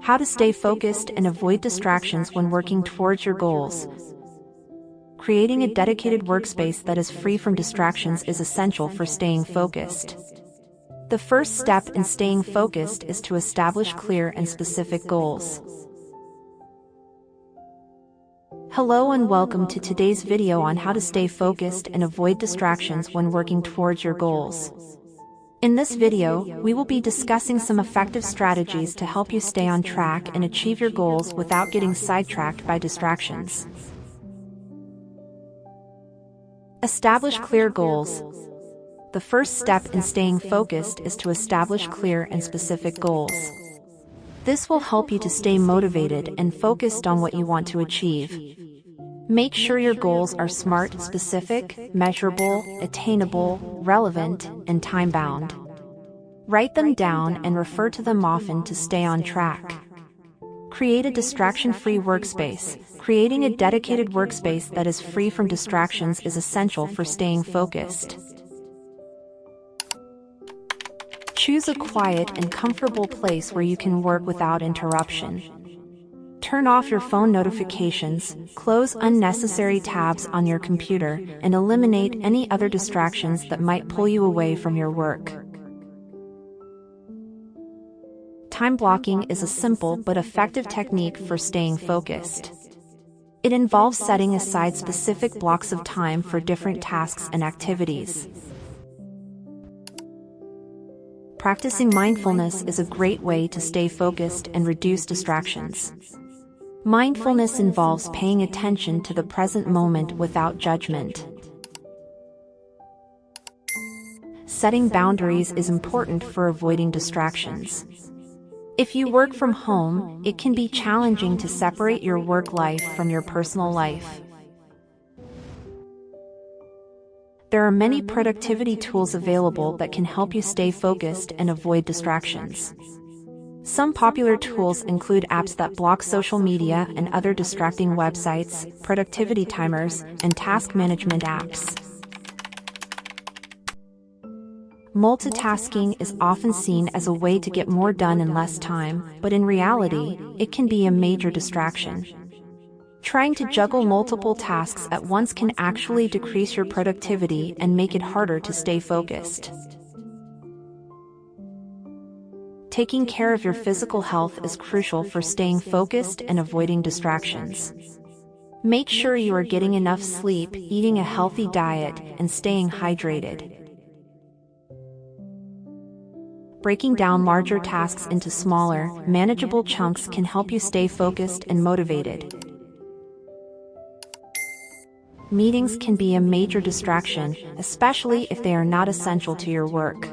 How to stay focused and avoid distractions when working towards your goals. Creating a dedicated workspace that is free from distractions is essential for staying focused. The first step in staying focused is to establish clear and specific goals. Hello and welcome to today's video on how to stay focused and avoid distractions when working towards your goals. In this video, we will be discussing some effective strategies to help you stay on track and achieve your goals without getting sidetracked by distractions. Establish clear goals. The first step in staying focused is to establish clear and specific goals. This will help you to stay motivated and focused on what you want to achieve. Make sure your goals are SMART, specific, measurable, attainable, relevant, and time-bound. Write them down and refer to them often to stay on track. Create a distraction-free workspace. Creating a dedicated workspace that is free from distractions is essential for staying focused. Choose a quiet and comfortable place where you can work without interruption. Turn off your phone notifications, close unnecessary tabs on your computer, and eliminate any other distractions that might pull you away from your work. Time blocking is a simple but effective technique for staying focused. It involves setting aside specific blocks of time for different tasks and activities. Practicing mindfulness is a great way to stay focused and reduce distractions. Mindfulness involves paying attention to the present moment without judgment. Setting boundaries is important for avoiding distractions. If you work from home, it can be challenging to separate your work life from your personal life. There are many productivity tools available that can help you stay focused and avoid distractions. Some popular tools include apps that block social media and other distracting websites, productivity timers, and task management apps. Multitasking is often seen as a way to get more done in less time, but in reality, it can be a major distraction. Trying to juggle multiple tasks at once can actually decrease your productivity and make it harder to stay focused. Taking care of your physical health is crucial for staying focused and avoiding distractions. Make sure you are getting enough sleep, eating a healthy diet, and staying hydrated. Breaking down larger tasks into smaller, manageable chunks can help you stay focused and motivated. Meetings can be a major distraction, especially if they are not essential to your work.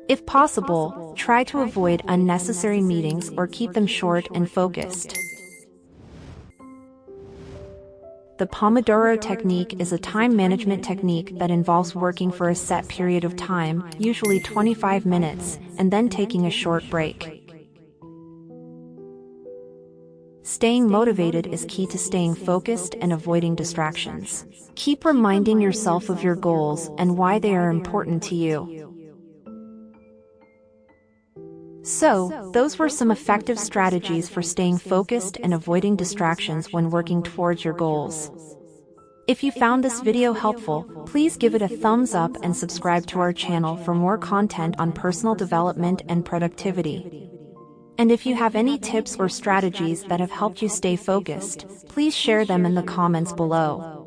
If possible, try to avoid unnecessary meetings or keep them short and focused. The Pomodoro Technique is a time management technique that involves working for a set period of time, usually 25 minutes, and then taking a short break. Staying motivated is key to staying focused and avoiding distractions. Keep reminding yourself of your goals and why they are important to you. So, those were some effective strategies for staying focused and avoiding distractions when working towards your goals. If you found this video helpful, please give it a thumbs up and subscribe to our channel for more content on personal development and productivity. And if you have any tips or strategies that have helped you stay focused, please share them in the comments below.